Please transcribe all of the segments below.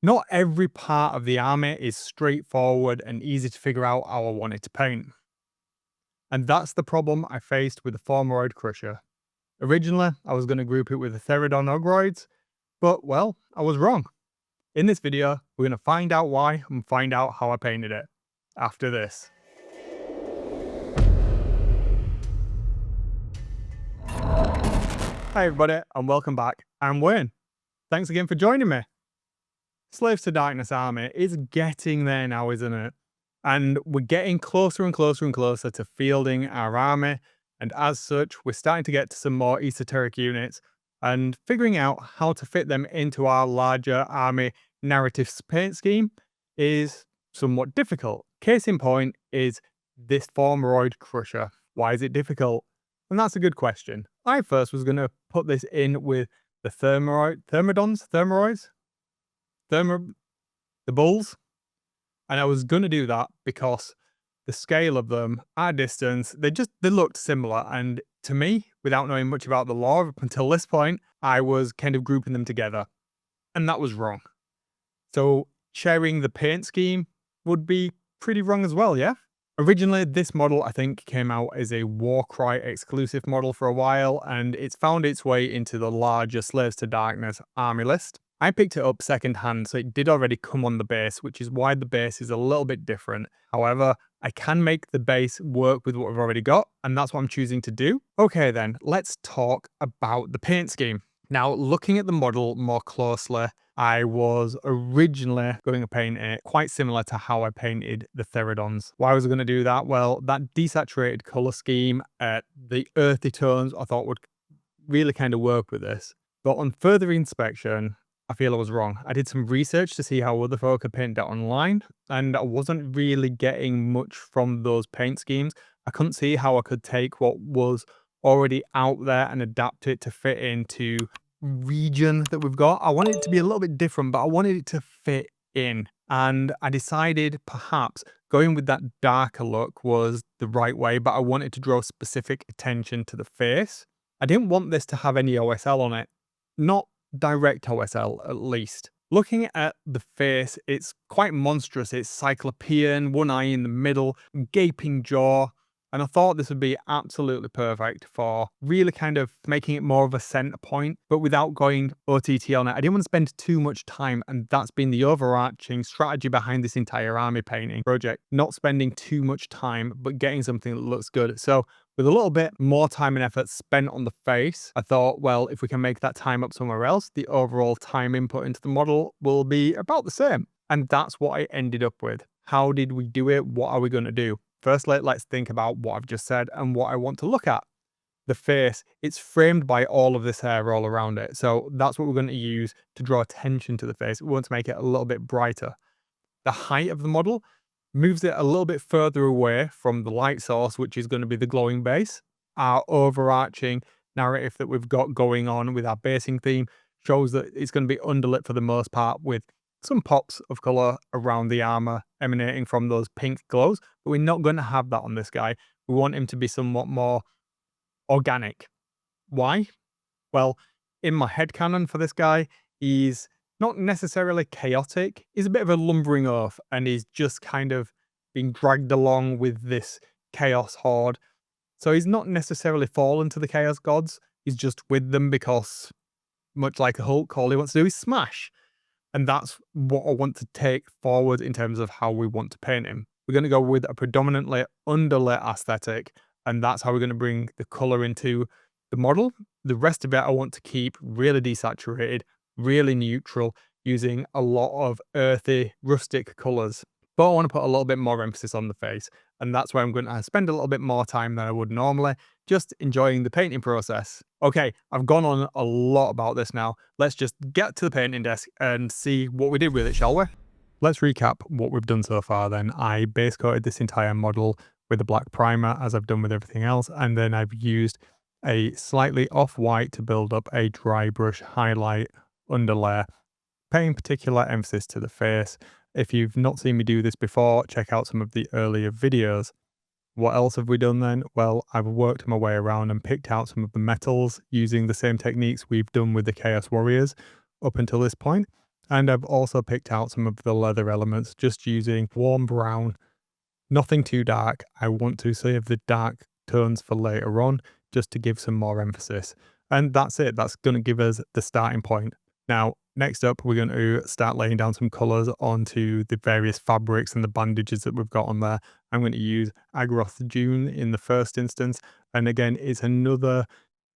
Not every part of the army is straightforward and easy to figure out how I want it to paint. And that's the problem I faced with the Fomoroid Crusher. Originally, I was going to group it with the Therodon Ogroids, but well, I was wrong. In this video, we're going to find out why and find out how I painted it. After this. Hi everybody, and welcome back. I'm Wayne. Thanks again for joining me. Slaves to Darkness Army is getting there now, isn't it? And we're getting closer and closer and closer to fielding our army, and as such, we're starting to get to some more esoteric units, and figuring out how to fit them into our larger army narrative paint scheme is somewhat difficult. Case in point is this Fomoroid Crusher. Why is it difficult? And that's a good question. I first was going to put this in with the the bulls, and I was going to do that because the scale of them at a distance, they looked similar, and to me, without knowing much about the lore up until this point, I was kind of grouping them together, and that was wrong. So sharing the paint scheme would be pretty wrong as well, yeah? Originally, this model I think came out as a Warcry exclusive model for a while, and it's found its way into the larger Slaves to Darkness army list. I picked it up secondhand, so it did already come on the base, which is why the base is a little bit different. However, I can make the base work with what we've already got, and that's what I'm choosing to do. Okay then, let's talk about the paint scheme. Now, looking at the model more closely, I was originally going to paint it quite similar to how I painted the Therodons. Why was I going to do that? Well, that desaturated colour scheme, the earthy tones, I thought would really kind of work with this. But on further inspection, I feel I was wrong. I did some research to see how other folk had painted it online, and I wasn't really getting much from those paint schemes. I couldn't see how I could take what was already out there and adapt it to fit into region that we've got. I wanted it to be a little bit different, but I wanted it to fit in. And I decided perhaps going with that darker look was the right way, but I wanted to draw specific attention to the face. I didn't want this to have any OSL on it. Not direct OSL, at least. Looking at the face, it's quite monstrous. It's cyclopean, one eye in the middle, gaping jaw. And I thought this would be absolutely perfect for really kind of making it more of a center point, but without going OTT on it. I didn't want to spend too much time, and that's been the overarching strategy behind this entire army painting project. Not spending too much time, but getting something that looks good. So with a little bit more time and effort spent on the face, I thought, well, if we can make that time up somewhere else, the overall time input into the model will be about the same. And that's what I ended up with. How did we do it? What are we going to do? Firstly, let's think about what I've just said and what I want to look at. The face, it's framed by all of this hair all around it. So that's what we're going to use to draw attention to the face. We want to make it a little bit brighter. The height of the model moves it a little bit further away from the light source, which is going to be the glowing base. Our overarching narrative that we've got going on with our basing theme shows that it's going to be underlit for the most part, with some pops of colour around the armour emanating from those pink glows, but we're not going to have that on this guy. We want him to be somewhat more organic. Why? Well, in my headcanon for this guy, he's not necessarily chaotic. He's a bit of a lumbering oaf, and he's just kind of being dragged along with this chaos horde. So he's not necessarily fallen to the chaos gods. He's just with them because, much like a Hulk, all he wants to do is smash. And that's what I want to take forward in terms of how we want to paint him. We're going to go with a predominantly underlit aesthetic, and that's how we're going to bring the colour into the model. The rest of it I want to keep really desaturated, really neutral, using a lot of earthy, rustic colours. But I want to put a little bit more emphasis on the face, and that's where I'm going to spend a little bit more time than I would normally, just enjoying the painting process. Okay, I've gone on a lot about this now. Let's just get to the painting desk and see what we did with it, shall we? Let's recap what we've done so far then. I base coated this entire model with a black primer, as I've done with everything else, and then I've used a slightly off-white to build up a dry brush highlight underlayer, paying particular emphasis to the face. If you've not seen me do this before, check out some of the earlier videos. What else have we done then? Well, I've worked my way around and picked out some of the metals using the same techniques we've done with the Chaos Warriors up until this point. And I've also picked out some of the leather elements, just using warm brown, nothing too dark. I want to save the dark tones for later on, just to give some more emphasis. And that's it. That's going to give us the starting point. Now, next up, we're going to start laying down some colours onto the various fabrics and the bandages that we've got on there. I'm going to use Agroth June in the first instance. And again, it's another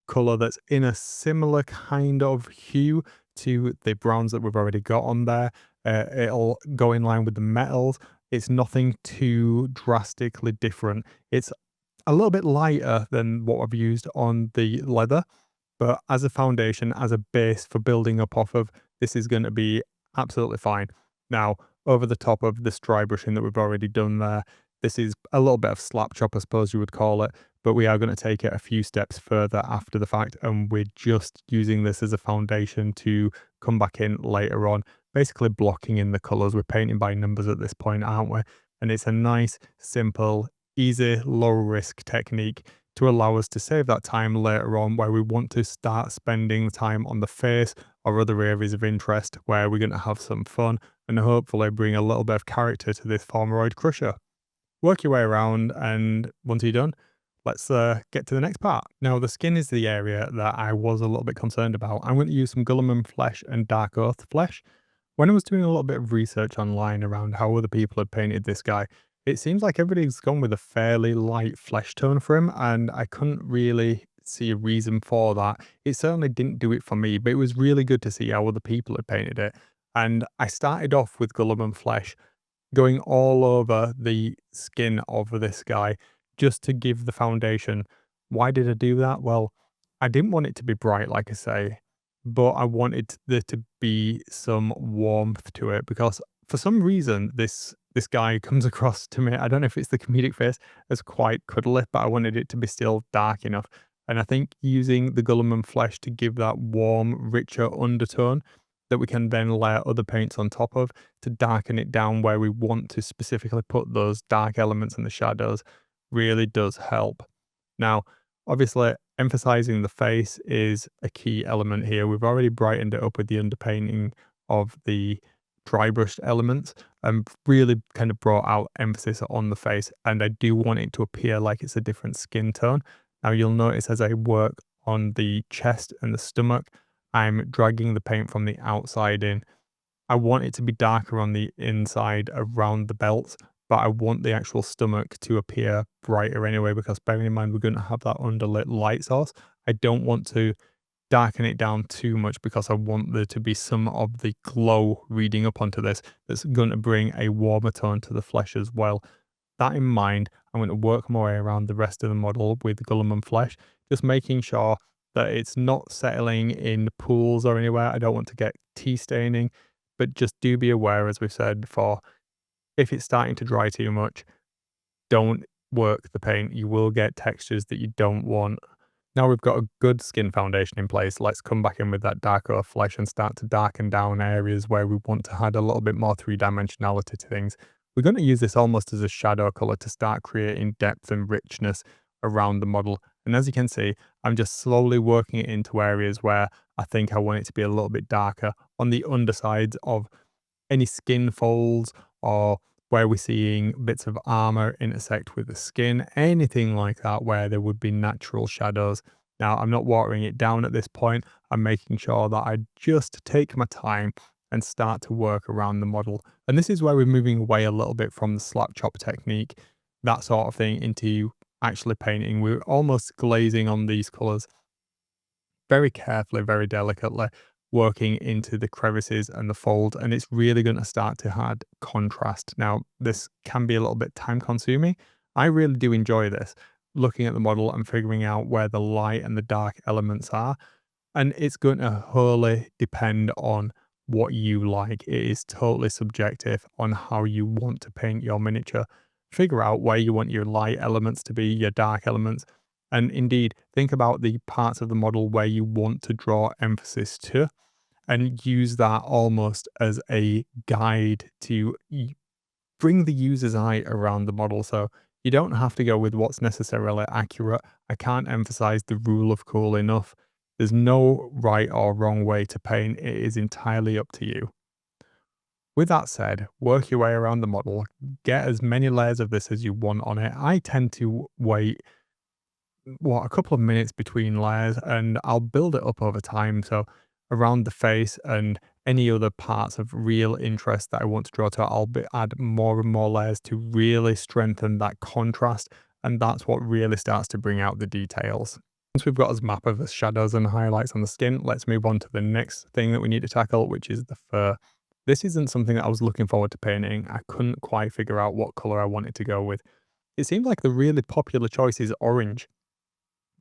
colour that's in a similar kind of hue to the browns that we've already got on there. It'll go in line with the metals. It's nothing too drastically different. It's a little bit lighter than what I've used on the leather, but as a foundation, as a base for building up off of, this is going to be absolutely fine. Now, over the top of this dry brushing that we've already done there, this is a little bit of slap chop, I suppose you would call it, but we are going to take it a few steps further after the fact, and we're just using this as a foundation to come back in later on, basically blocking in the colours. We're painting by numbers at this point, aren't we? And it's a nice, simple, easy, low risk technique to allow us to save that time later on where we want to start spending time on the face or other areas of interest where we're going to have some fun and hopefully bring a little bit of character to this Fomoroid Crusher. Work your way around, and once you're done, let's get to the next part. Now, the skin is the area that I was a little bit concerned about. I'm going to use some Gulliman flesh and Dark Oath flesh. When I was doing a little bit of research online around how other people had painted this guy, it seems like everybody's gone with a fairly light flesh tone for him, and I couldn't really see a reason for that. It certainly didn't do it for me, but it was really good to see how other people had painted it. And I started off with Gulliman flesh, going all over the skin of this guy just to give the foundation. Why did I do that? Well, I didn't want it to be bright, like I say, but I wanted there to be some warmth to it because for some reason this guy comes across to me. I don't know if it's the comedic face as quite cuddly, but I wanted it to be still dark enough. And I think using the Gulliman flesh to give that warm, richer undertone that we can then layer other paints on top of to darken it down where we want to specifically put those dark elements in the shadows really does help. Now, obviously, emphasizing the face is a key element here. We've already brightened it up with the underpainting of the dry brushed elements and really kind of brought out emphasis on the face. And I do want it to appear like it's a different skin tone. Now, you'll notice as I work on the chest and the stomach, I'm dragging the paint from the outside in. I want it to be darker on the inside around the belt, but I want the actual stomach to appear brighter anyway, because bearing in mind we're going to have that underlit light source, I don't want to darken it down too much because I want there to be some of the glow reading up onto this that's going to bring a warmer tone to the flesh as well. That in mind, I'm going to work my way around the rest of the model with Gulliman flesh, just making sure that it's not settling in pools or anywhere. I don't want to get tea staining, but just do be aware, as we've said before, if it's starting to dry too much, don't work the paint. You will get textures that you don't want. Now we've got a good skin foundation in place, let's come back in with that darker flesh and start to darken down areas where we want to add a little bit more three-dimensionality to things. We're going to use this almost as a shadow color to start creating depth and richness around the model. And as you can see, I'm just slowly working it into areas where I think I want it to be a little bit darker on the undersides of any skin folds or where we're seeing bits of armor intersect with the skin, anything like that where there would be natural shadows. Now, I'm not watering it down at this point. I'm making sure that I just take my time and start to work around the model. And this is where we're moving away a little bit from the slap chop technique, that sort of thing, into actually painting. We're almost glazing on these colors very carefully, very delicately, working into the crevices and the fold, and it's really going to start to add contrast. Now, this can be a little bit time consuming. I really do enjoy this, looking at the model and figuring out where the light and the dark elements are, and it's going to wholly depend on what you like. It is totally subjective on how you want to paint your miniature. Figure out where you want your light elements to be, your dark elements, and indeed think about the parts of the model where you want to draw emphasis to, and use that almost as a guide to bring the user's eye around the model. So you don't have to go with what's necessarily accurate. I can't emphasize the rule of cool enough. There's no right or wrong way to paint. It is entirely up to you. With that said, work your way around the model, get as many layers of this as you want on it. I tend to wait a couple of minutes between layers and I'll build it up over time. So around the face and any other parts of real interest that I want to draw to, add more and more layers to really strengthen that contrast. And that's what really starts to bring out the details. Once we've got this map of the shadows and highlights on the skin, let's move on to the next thing that we need to tackle, which is the fur. This isn't something that I was looking forward to painting. I couldn't quite figure out what color I wanted to go with. It seemed like the really popular choice is orange.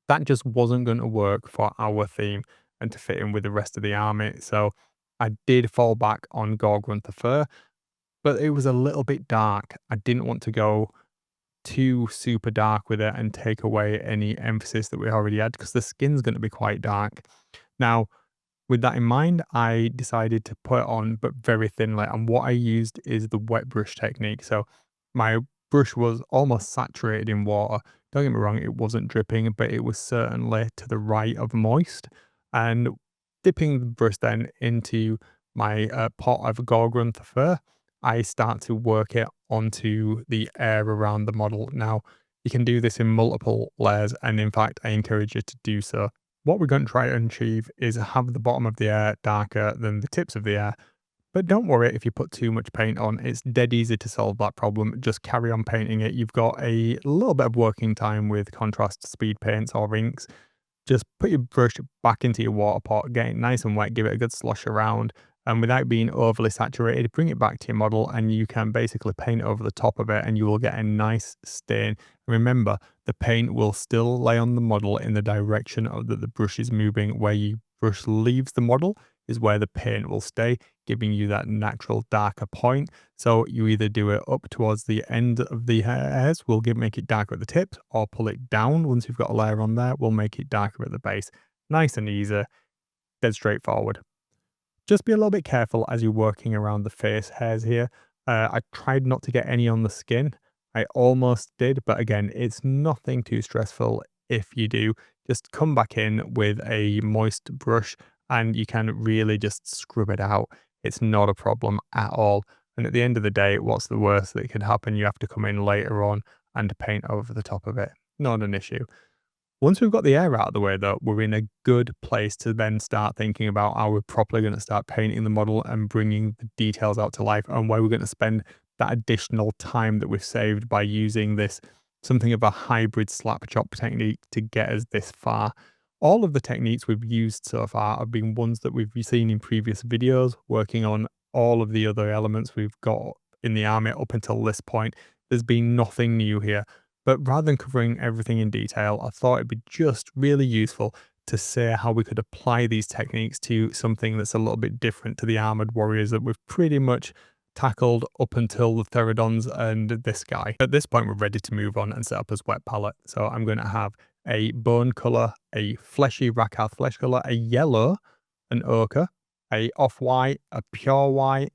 That just wasn't going to work for our theme and to fit in with the rest of the army. So I did fall back on Gorgrunt the Fur, but it was a little bit dark. I didn't want to go too super dark with it and take away any emphasis that we already had because the skin's going to be quite dark. Now, with that in mind, I decided to put it on, but very thinly. And what I used is the wet brush technique. So my brush was almost saturated in water. Don't get me wrong, it wasn't dripping, but it was certainly to the right of moist. And dipping the brush then into my pot of Gorgrunt the Fur, I start to work it onto the air around the model. Now, you can do this in multiple layers, and in fact, I encourage you to do so. What we're going to try and achieve is have the bottom of the air darker than the tips of the air. But don't worry if you put too much paint on, it's dead easy to solve that problem. Just carry on painting it. You've got a little bit of working time with contrast speed paints or inks. Just put your brush back into your water pot, get it nice and wet, give it a good slosh around, and without being overly saturated, bring it back to your model and you can basically paint over the top of it and you will get a nice stain. Remember, the paint will still lay on the model in the direction of that the brush is moving. Where your brush leaves the model is where the paint will stay, giving you that natural darker point. So you either do it up towards the end of the hairs, make it darker at the tips, or pull it down once you've got a layer on there, we'll make it darker at the base. Nice and easy, dead straightforward. Just be a little bit careful as you're working around the face hairs here. I tried not to get any on the skin. I almost did, but again, it's nothing too stressful if you do. Just come back in with a moist brush and you can really just scrub it out. It's not a problem at all. And at the end of the day, what's the worst that could happen? You have to come in later on and paint over the top of it. Not an issue. Once we've got the air out of the way, though, we're in a good place to then start thinking about how we're properly going to start painting the model and bringing the details out to life, and where we're going to spend that additional time that we've saved by using this something of a hybrid slap chop technique to get us this far. All of the techniques we've used so far have been ones that we've seen in previous videos, working on all of the other elements we've got in the army up until this point. There's been nothing new here. But rather than covering everything in detail, I thought it'd be just really useful to say how we could apply these techniques to something that's a little bit different to the armored warriors that we've pretty much tackled up until the Therodons and this guy. At this point, we're ready to move on and set up as wet palette. So I'm going to have a bone color, a fleshy Rakath flesh color, a yellow, an ochre, a off-white, a pure white,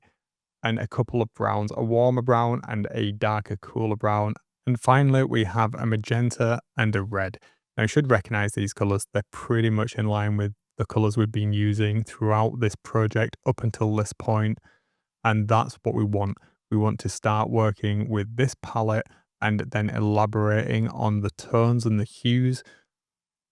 and a couple of browns, a warmer brown and a darker, cooler brown. And finally, we have a magenta and a red. Now, you should recognize these colors. They're pretty much in line with the colors we've been using throughout this project up until this point. And that's what we want. We want to start working with this palette and then elaborating on the tones and the hues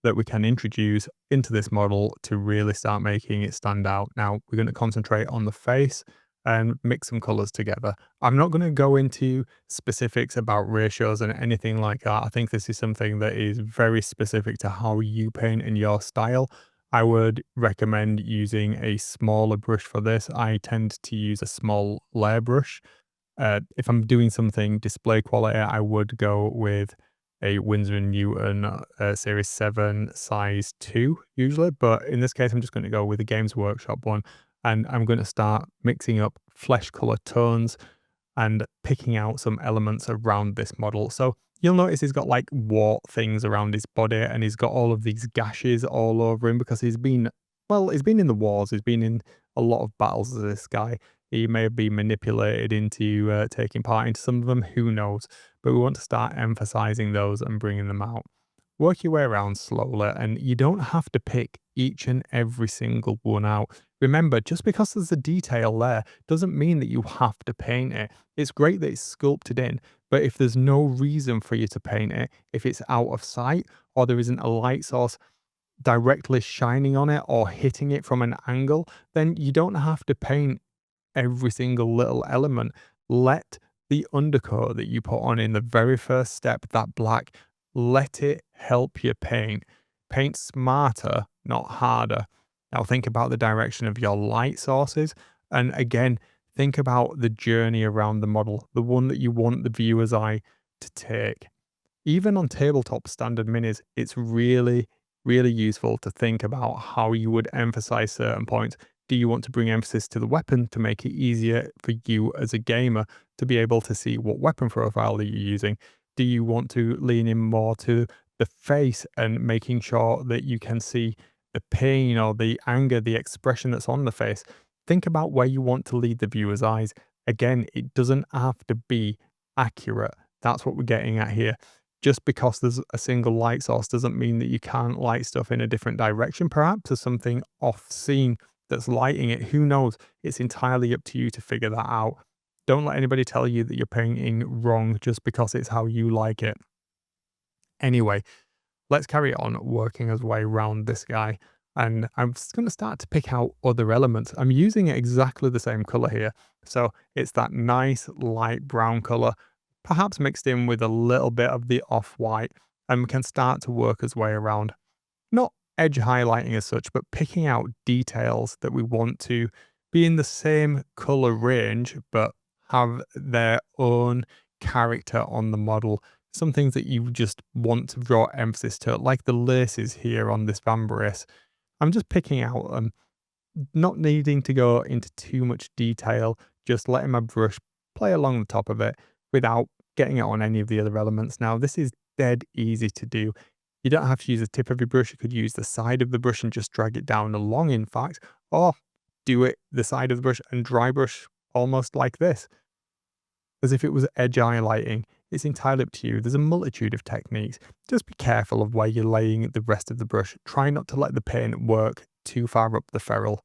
that we can introduce into this model to really start making it stand out. Now, we're going to concentrate on the face and mix some colors together. I'm not going to go into specifics about ratios and anything like that. I think this is something that is very specific to how you paint in your style. I would recommend using a smaller brush for this. I tend to use a small layer brush. If I'm doing something display quality, I would go with a Winsor & Newton Series 7 size 2 usually, but in this case I'm just going to go with the Games Workshop one, and I'm going to start mixing up flesh color tones and picking out some elements around this model. So you'll notice he's got like wart things around his body, and he's got all of these gashes all over him because he's been in the wars, he's been in a lot of battles as this guy. He may have been manipulated into taking part into some of them, who knows? But we want to start emphasizing those and bringing them out. Work your way around slowly, and you don't have to pick each and every single one out. Remember, just because there's a detail there doesn't mean that you have to paint it. It's great that it's sculpted in, but if there's no reason for you to paint it, if it's out of sight or there isn't a light source directly shining on it or hitting it from an angle, then you don't have to paint every single little element. Let the undercoat that you put on in the very first step, that black, let it help you paint. Paint smarter, not harder. Now think about the direction of your light sources. And again, think about the journey around the model, the one that you want the viewer's eye to take. Even on tabletop standard minis, it's really useful to think about how you would emphasize certain points. Do you want to bring emphasis to the weapon to make it easier for you as a gamer to be able to see what weapon profile that you're using? Do you want to lean in more to the face and making sure that you can see the pain or the anger, the expression that's on the face? Think about where you want to lead the viewer's eyes. Again, it doesn't have to be accurate. That's what we're getting at here. Just because there's a single light source doesn't mean that you can't light stuff in a different direction. Perhaps there's something off scene that's lighting it. Who knows? It's entirely up to you to figure that out. Don't let anybody tell you that you're painting wrong just because it's how you like it. Anyway, let's carry on working our way around this guy. And I'm just going to start to pick out other elements. I'm using exactly the same color here. So it's that nice light brown color, perhaps mixed in with a little bit of the off-white, and we can start to work our way around. Not edge highlighting as such, but picking out details that we want to be in the same color range, but have their own character on the model. Some things that you just want to draw emphasis to, like the laces here on this vambrace. I'm just picking out them, not needing to go into too much detail, just letting my brush play along the top of it without getting it on any of the other elements. Now, this is dead easy to do. You don't have to use the tip of your brush. You could use the side of the brush and just drag it down along, in fact, or do it the side of the brush and dry brush almost like this, as if it was edge highlighting. It's entirely up to you. There's a multitude of techniques. Just be careful of where you're laying the rest of the brush. Try not to let the paint work too far up the ferrule.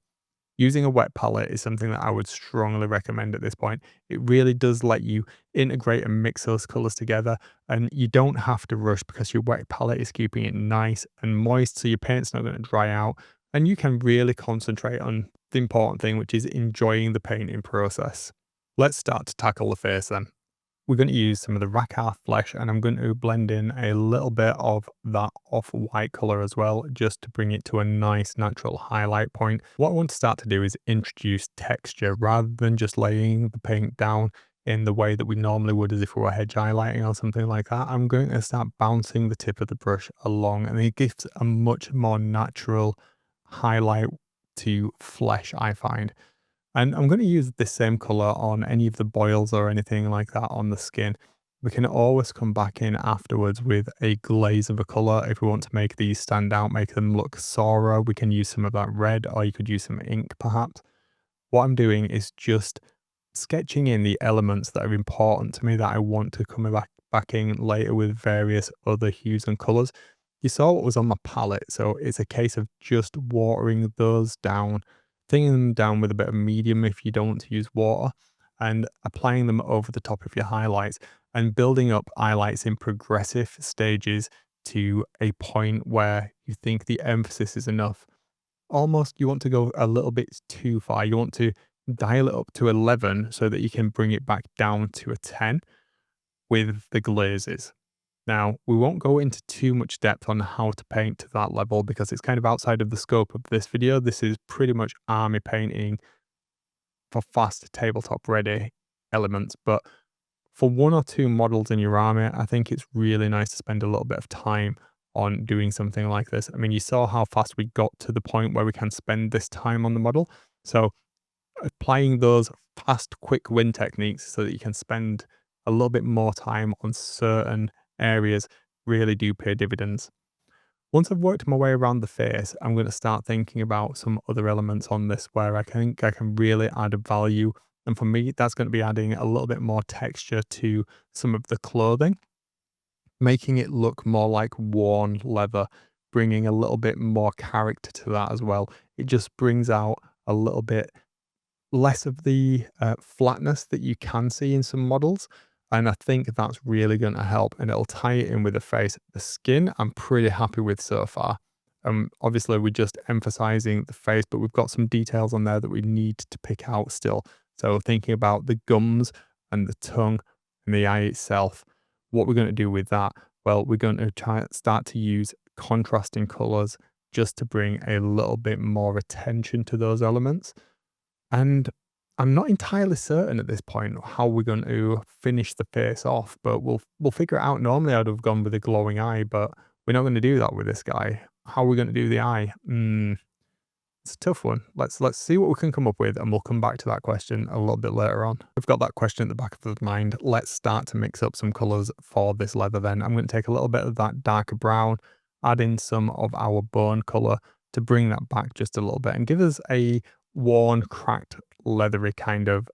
Using a wet palette is something that I would strongly recommend at this point. It really does let you integrate and mix those colors together, and you don't have to rush because your wet palette is keeping it nice and moist, so your paint's not going to dry out, and you can really concentrate on the important thing, which is enjoying the painting process. Let's start to tackle the face then. We're going to use some of the Rakarth flesh, and I'm going to blend in a little bit of that off-white color as well, just to bring it to a nice natural highlight point. What I want to start to do is introduce texture rather than just laying the paint down in the way that we normally would as if we were edge highlighting or something like that. I'm going to start bouncing the tip of the brush along, and it gives a much more natural highlight to flesh, I find. And I'm going to use this same color on any of the boils or anything like that on the skin. We can always come back in afterwards with a glaze of a color if we want to make these stand out, make them look sorer. We can use some of that red, or you could use some ink perhaps. What I'm doing is just sketching in the elements that are important to me that I want to come back in later with various other hues and colors. You saw what was on my palette, so it's a case of just watering those down, thinning them down with a bit of medium if you don't want to use water, and applying them over the top of your highlights and building up highlights in progressive stages to a point where you think the emphasis is enough. Almost you want to go a little bit too far. You want to dial it up to 11 so that you can bring it back down to a 10 with the glazes. Now, we won't go into too much depth on how to paint to that level because it's kind of outside of the scope of this video. This is pretty much army painting for fast tabletop ready elements. But for one or two models in your army, I think it's really nice to spend a little bit of time on doing something like this. I mean, you saw how fast we got to the point where we can spend this time on the model. So applying those fast, quick win techniques so that you can spend a little bit more time on certain areas really do pay dividends. Once I've worked my way around the face, I'm going to start thinking about some other elements on this where I think I can really add value. And for me, that's going to be adding a little bit more texture to some of the clothing, making it look more like worn leather, bringing a little bit more character to that as well. It just brings out a little bit less of the flatness that you can see in some models. And I think that's really going to help, and it'll tie it in with the face. The skin, I'm pretty happy with so far. Obviously, we're just emphasizing the face, but we've got some details on there that we need to pick out still. So thinking about the gums and the tongue and the eye itself, what we're going to do with that? Well, we're going to start to use contrasting colors just to bring a little bit more attention to those elements. And I'm not entirely certain at this point how we're going to finish the face off, but we'll figure it out. Normally, I'd have gone with a glowing eye, but we're not going to do that with this guy. How are we going to do the eye? It's a tough one. Let's see what we can come up with, and we'll come back to that question a little bit later on. We've got that question at the back of the mind. Let's start to mix up some colors for this leather then. I'm going to take a little bit of that darker brown, add in some of our bone color to bring that back just a little bit and give us a worn, cracked, leathery kind of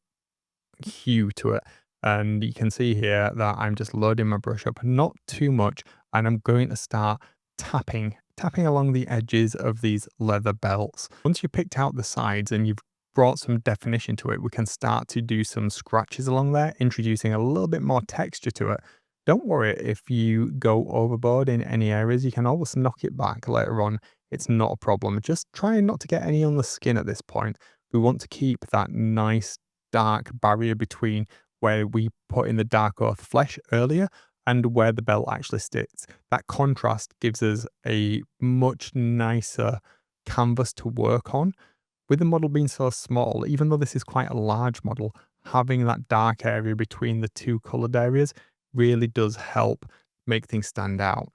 hue to it. And you can see here that I'm just loading my brush up, not too much, and I'm going to start tapping along the edges of these leather belts. Once you've picked out the sides and you've brought some definition to it, we can start to do some scratches along there, introducing a little bit more texture to it. Don't worry if you go overboard in any areas, you can always knock it back later on. It's not a problem. Just try not to get any on the skin at this point. We want to keep that nice dark barrier between where we put in the dark earth flesh earlier and where the belt actually sits. That contrast gives us a much nicer canvas to work on. With the model being so small, even though this is quite a large model, having that dark area between the two colored areas really does help make things stand out.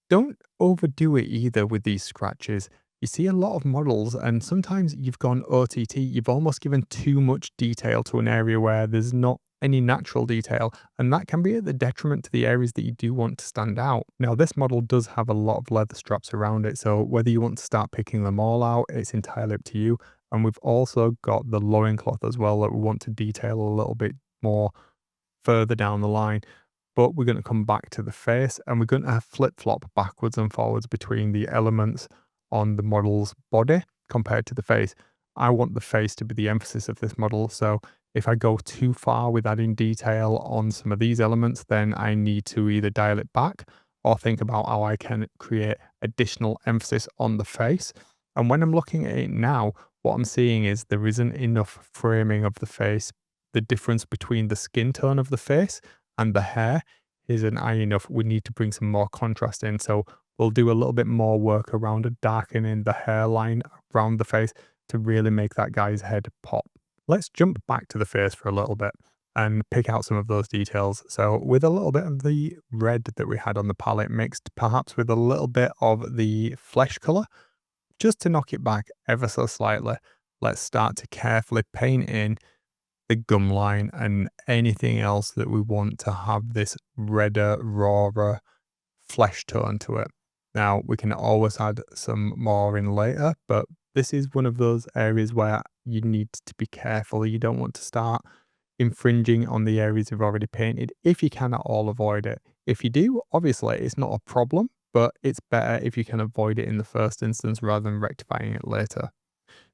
Don't overdo it either with these scratches. You see a lot of models, and sometimes you've gone OTT, you've almost given too much detail to an area where there's not any natural detail, and that can be at the detriment to the areas that you do want to stand out. Now, this model does have a lot of leather straps around it, so whether you want to start picking them all out, it's entirely up to you. And we've also got the loincloth as well that we want to detail a little bit more further down the line. But we're going to come back to the face, and we're going to flip-flop backwards and forwards between the elements on the model's body compared to the face. I want the face to be the emphasis of this model, so if I go too far with adding detail on some of these elements, then I need to either dial it back or think about how I can create additional emphasis on the face. And when I'm looking at it now, what I'm seeing is there isn't enough framing of the face. The difference between the skin tone of the face and the hair isn't high enough. We need to bring some more contrast in. So we'll do a little bit more work around darkening the hairline around the face to really make that guy's head pop. Let's jump back to the face for a little bit and pick out some of those details. So with a little bit of the red that we had on the palette mixed perhaps with a little bit of the flesh color, just to knock it back ever so slightly, let's start to carefully paint in the gum line and anything else that we want to have this redder, rawer flesh tone to it. Now, we can always add some more in later, but this is one of those areas where you need to be careful. You don't want to start infringing on the areas you've already painted if you can at all avoid it. If you do, obviously it's not a problem, but it's better if you can avoid it in the first instance rather than rectifying it later.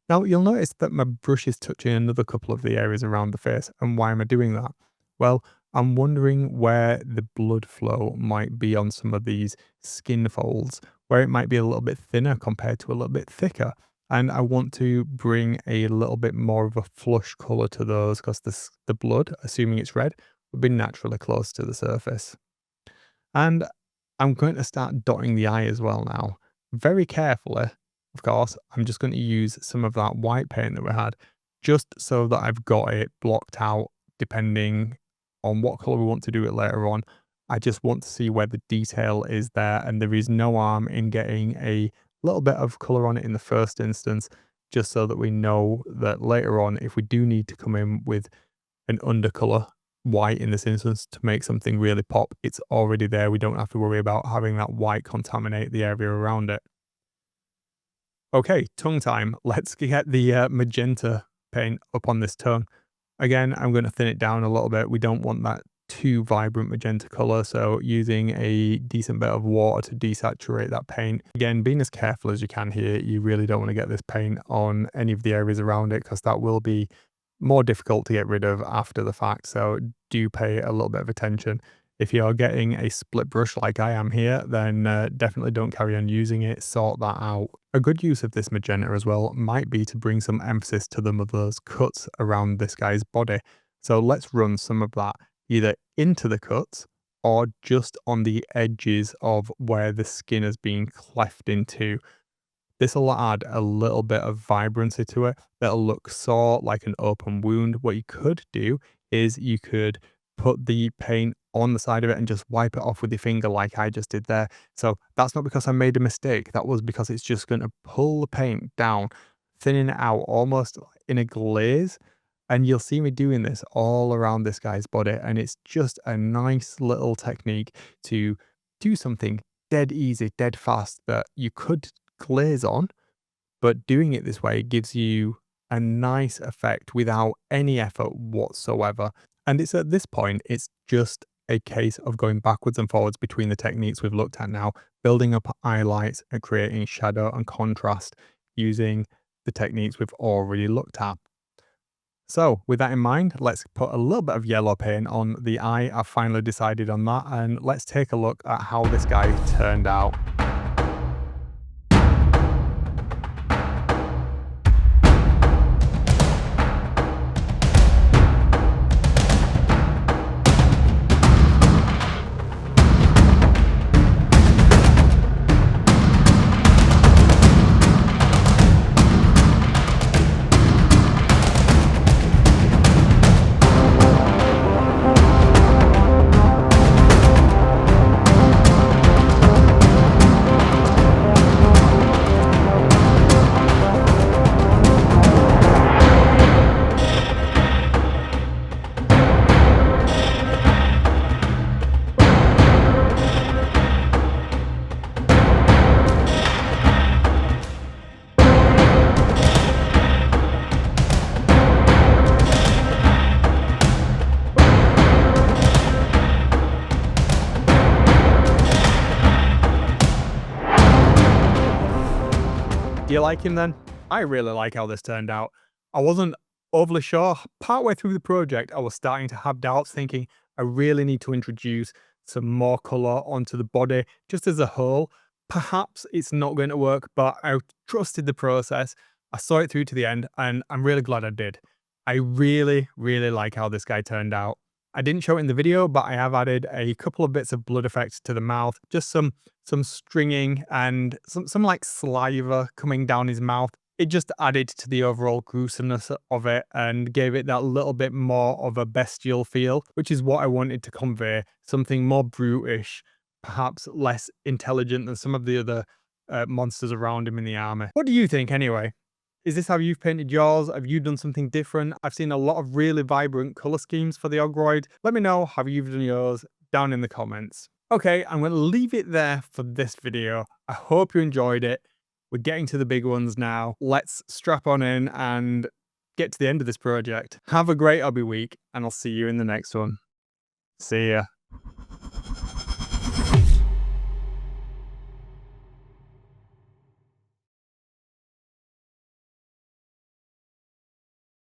Now, you'll notice that my brush is touching another couple of the areas around the face. And why am I doing that? Well, I'm wondering where the blood flow might be on some of these skin folds, where it might be a little bit thinner compared to a little bit thicker. And I want to bring a little bit more of a flush color to those because the blood, assuming it's red, would be naturally close to the surface. And I'm going to start dotting the eye as well now. Very carefully, of course, I'm just going to use some of that white paint that we had just so that I've got it blocked out depending on what color we want to do it later on. I just want to see where the detail is there, and there is no harm in getting a little bit of color on it in the first instance, just so that we know that later on, if we do need to come in with an undercolor, white in this instance, to make something really pop, it's already there. We don't have to worry about having that white contaminate the area around it. Okay, tongue time. Let's get the magenta paint up on this tongue. Again, I'm going to thin it down a little bit. We don't want that too vibrant magenta color, so using a decent bit of water to desaturate that paint. Again, being as careful as you can here, you really don't want to get this paint on any of the areas around it, because that will be more difficult to get rid of after the fact, so do pay a little bit of attention. If you're getting a split brush like I am here, then definitely don't carry on using it, sort that out. A good use of this magenta as well might be to bring some emphasis to them of those cuts around this guy's body. So let's run some of that either into the cuts or just on the edges of where the skin has been cleft into. This will add a little bit of vibrancy to it that'll look sore like an open wound. What you could do is you could put the paint on the side of it and just wipe it off with your finger like I just did there. So that's not because I made a mistake. That was because it's just going to pull the paint down, thinning it out almost in a glaze. And you'll see me doing this all around this guy's body. And it's just a nice little technique to do something dead easy, dead fast that you could glaze on, but doing it this way gives you a nice effect without any effort whatsoever. And it's at this point, it's just a case of going backwards and forwards between the techniques we've looked at now, building up highlights and creating shadow and contrast using the techniques we've already looked at. So with that in mind, let's put a little bit of yellow paint on the eye. I've finally decided on that, and let's take a look at how this guy turned out. Do you like him then? I really like how this turned out. I wasn't overly sure. Partway through the project, I was starting to have doubts, thinking I really need to introduce some more colour onto the body just as a whole. Perhaps it's not going to work, but I trusted the process. I saw it through to the end, and I'm really glad I did. I really, really like how this guy turned out. I didn't show it in the video, but I have added a couple of bits of blood effects to the mouth, just some stringing and some like saliva coming down his mouth. It just added to the overall gruesomeness of it and gave it that little bit more of a bestial feel, which is what I wanted to convey. Something more brutish, perhaps less intelligent than some of the other monsters around him in the army. What do you think anyway? Is this how you've painted yours? Have you done something different? I've seen a lot of really vibrant colour schemes for the Ogroid. Let me know how you've done yours down in the comments. Okay, I'm going to leave it there for this video. I hope you enjoyed it. We're getting to the big ones now. Let's strap on in and get to the end of this project. Have a great hobby week, and I'll see you in the next one. See ya.